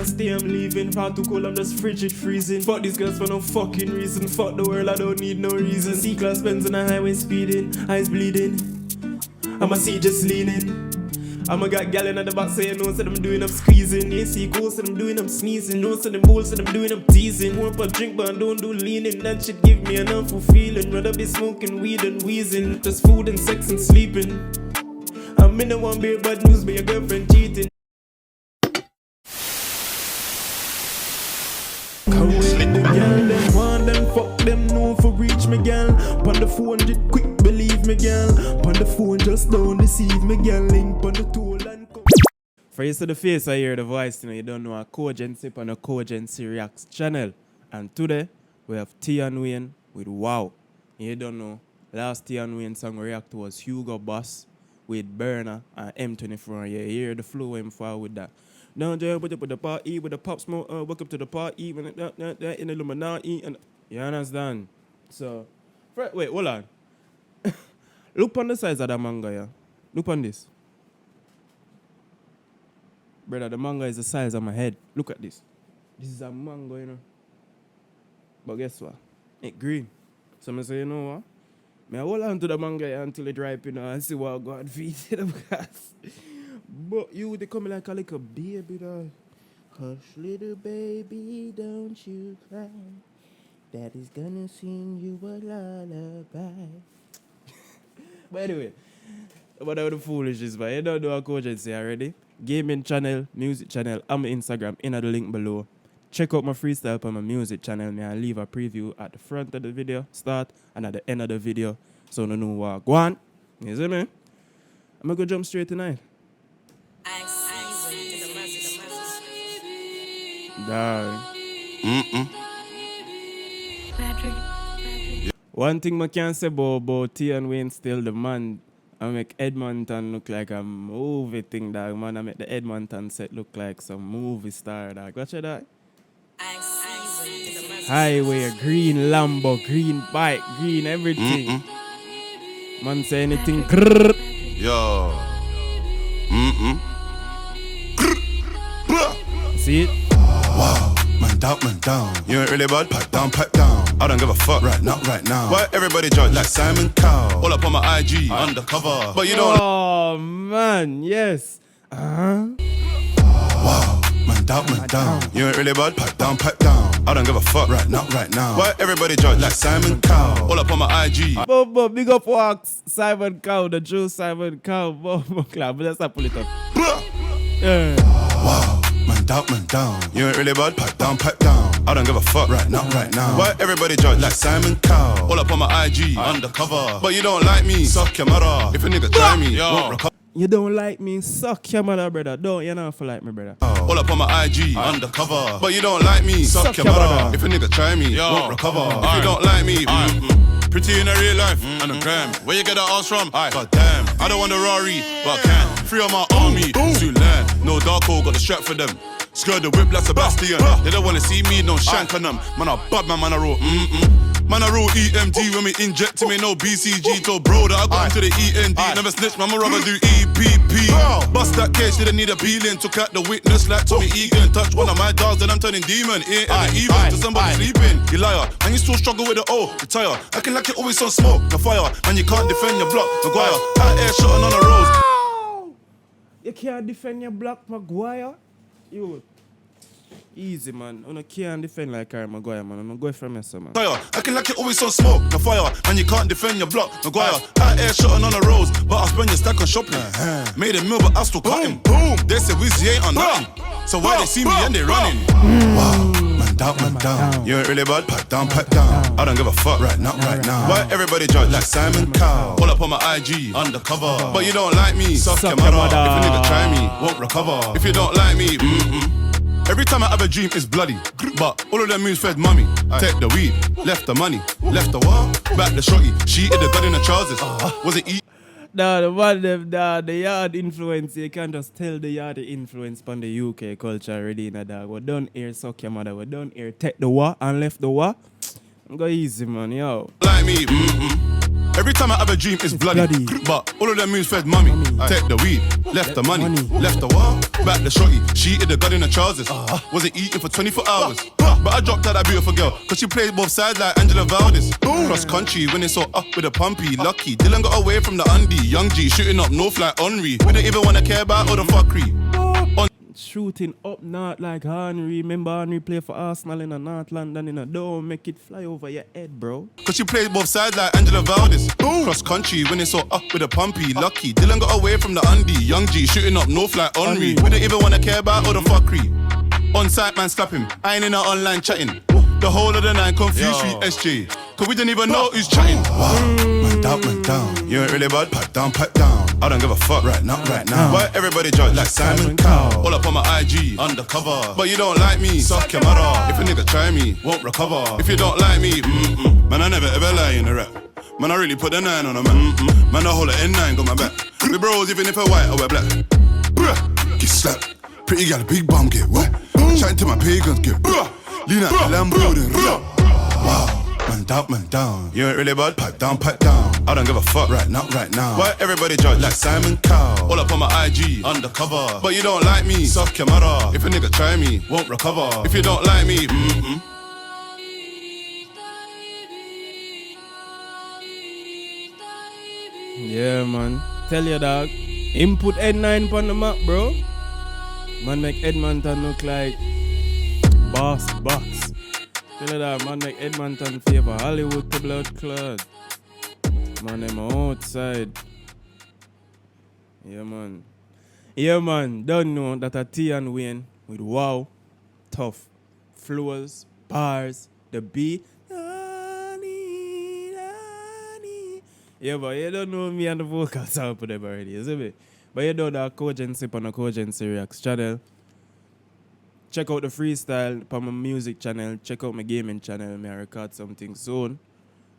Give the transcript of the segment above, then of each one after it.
can't stay, I'm leaving. Far too cold, I'm just frigid, freezing. Fuck these girls for no fucking reason. Fuck the world, I don't need no reason. C-class Benz on the highway speeding, eyes bleeding. I'ma see just leaning. I'ma got gal in the back saying no, said I'm doing I'm squeezing. Yeah, see goals said I'm doing I'm sneezing. No, said them balls said I'm doing I'm teasing. More for drink but I don't do leaning. That shit give me an awful feeling. Rather be smoking weed and wheezing. Just food and sex and sleeping. I'm in the one beer bad news but your girlfriend cheating. Come with the girl, them want them, fuck them, no for reach me girl. Pon the 400 quick, believe me girl. Pon the phone just don't deceive me girl. Link pon the tool and come. For you to the face I hear the voice, you know, you don't know a Cogency on a Cogency Reacts channel. And today we have Tion with Wow. You don't know, last Tion song we react to was Hugo Boss with Burner and M24. You hear the flow him far with that. Now, Jay, with the party, with the pop smoke, welcome to the party, in the Illuminati, and you understand? So, wait, hold on. Look on the size of the manga, yeah. Look on this. Brother, the manga is the size of my head. Look at this. This is a mango, you know. But guess what? It's green. So I say, you know what? I hold on to the manga until it ripe, you know, and see what God feeds it. But you they come like a little baby doll. Hush little baby, don't you cry. Daddy's gonna sing you a lullaby. But anyway, about the foolishness, but you don't know what Cogency already. Gaming channel, music channel, and my Instagram in the link below. Check out my freestyle on my music channel. I'll leave a preview at the front of the video, start, and at the end of the video. So you know what. Go on. You see me? I'm gonna go jump straight tonight. One thing I can say about Tion still the man. I make Edmonton look like a movie thing, dog. Man, I make the Edmonton set look like some movie star, dog. Watch that. Highway, green Lambo, green bike, green everything. Man say anything. Yo. See it? Wow, man down. You ain't really bad, pipe down. I don't give a fuck right now. Why everybody judge like Simon Cowell? All up on my IG, undercover. But you don't. Oh man, yes. Wow, man down. You ain't really bad, pipe down. I don't give a fuck right now. Why everybody judge like Simon Cowell? All up on my IG. Bobo, big up walks. Simon Cowell, the true Simon Cowell. Bobo, club. Let's not pull it up. Wow. Man down. You ain't really bad, pipe down. I don't give a fuck right now. Why everybody judge like Simon Cowell? All up on my IG, undercover. But you don't like me, suck your mother. If a nigga try me, won't recover. You don't like me, suck your mother, brother. Don't you not like me, brother. All up on my IG, undercover. But you don't like me, suck your mother. If a nigga try me, won't recover. If you don't like me, pretty in a real life, and a gram. Where you get that ass from? God damn, I don't want a Rari, but I can. Free on my army, soon land. No dark hole, got the strap for them. Skirt the whip like Sebastian. They don't wanna see me, no shank on them. Man, I bad man, I roll. Man, I roll EMD when we inject to me, no BCG. Told bro that I got into the END. Never snitch, man, I'ma rather do EPP. Bust that case, didn't need a peeling. Took out the witness like Tommy Egan. Touch one of my dogs, then I'm turning demon. Ain't even to somebody sleeping. You liar, and you still struggle with the O. Retire, acting like you always on smoke. The fire, and you can't defend your block. Maguire, out air shotting on the roads. You can't defend your block, Maguire. You easy, man. You can't defend like Harry Maguire, man. I'm going from here, man. Fire, acting like you always on smoke. The fire, and you can't defend your block. Maguire, out air shotting on the roads, but I spend your stack on shopping. Made a meal, but I still cut him. Boom. They say Wizzy ain't on nothing. So why they see me and they running? Wow, man down. You ain't really bad, pipe down. I don't give a fuck right now. Why everybody judge like Simon Cowell? All up on my IG, undercover. But you don't like me, suck your mother. If a nigga try me, won't recover. If you don't like me, every time I have a dream, it's bloody. But all of them moves fed mummy. Take the weed, left the money, left the what? Back the shorty. She hid the gun in the trousers. Was it eat? Nah, the one them, the yard influence, you can't just tell the yard the influence on the UK culture already, dog. We don't hear suck your mother, we don't hear take the war and left the war. Go easy, man, yo. Like me, Every time I have a dream, it's bloody. But all of them moves fed mummy. Take the weed, left the money, left the what? Back the shorty. She hit the gun in the trousers. Wasn't eating for 24 hours. But I dropped out that beautiful girl, cause she plays both sides like Angela Valdez. Cross country, when it's all up with a pumpy. Lucky, Dylan got away from the undie. Young G shooting up north like Henry. We don't even wanna care about all the fuckery. Shooting up north like Henry. Remember Henry play for Arsenal in a North London in a dome. Make it fly over your head, bro. Cause she plays both sides like Angela Valdez. Cross country, when it's all up with a pumpy. Lucky, Dylan got away from the undie. Young G shooting up north like Henry. We don't even wanna care about all the fuckery. On site, man, slap him. I ain't in our online chatting. The whole of the night confused with SJ. Cause we didn't even know who's chatting. Wow, man down. You ain't really bad, pat down. I don't give a fuck right now. Why everybody judge like Simon Cowell? All up on my IG, undercover. But you don't like me, suck your mother. If a nigga try me, won't recover. If you don't like me, man, I never ever lie in the rap. Man, I really put the 9 on a man. Man, I hold an N9, got my back. We bros, even if we're white or we're black. Bruh, get slapped. Pretty gal, a big bum, get wet. Chatting to my pagans, get bruh. Lean out the Lambo, then wow. Man down. You ain't really bad, pat down. I don't give a fuck right now. Why everybody judge like Simon Cowell? All up on my IG, undercover. But you don't like me, suck your mother. If a nigga try me, won't recover. If you don't like me, Yeah, man. Tell your dog. Input Ed9 on the map, bro. Man make Edmonton look like boss box. Tell you that, man make Edmonton favor Hollywood to blood clot. Man, them outside. Yeah, man. Don't know that a Tion Wayne with wow, tough, flows, bars, the beat. Yeah, but you don't know me and the vocal sound for them already, isn't it? But you know that Cogency on the Cogency Reacts channel. Check out the freestyle on my music channel. Check out my gaming channel. I record something soon.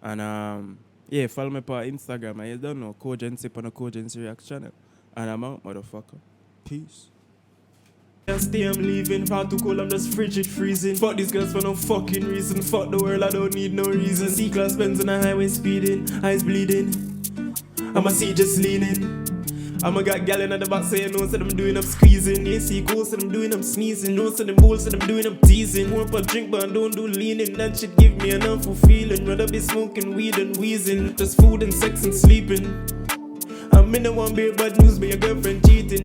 And yeah, follow me on Instagram. And you don't know, Cogency on the Cogency Reacts channel. And I'm out, motherfucker. Peace. Stay, I'm leaving, far too cold, I'm just frigid freezing. Fuck these girls for no fucking reason. Fuck the world, I don't need no reason. C-class Benz on the highway speeding, eyes bleeding. I'ma see just leaning. I'ma got gal in the back saying no, said I'm doing, I'm squeezing. AC cool, said I'm doing, I'm sneezing. No, said them bull, said I'm doing, I'm teasing. More up a drink, but I don't do leaning. That shit give me an awful feeling. Rather be smoking weed and wheezing. Just food and sex and sleeping. I'm in the one beer, bad news, but your girlfriend cheating.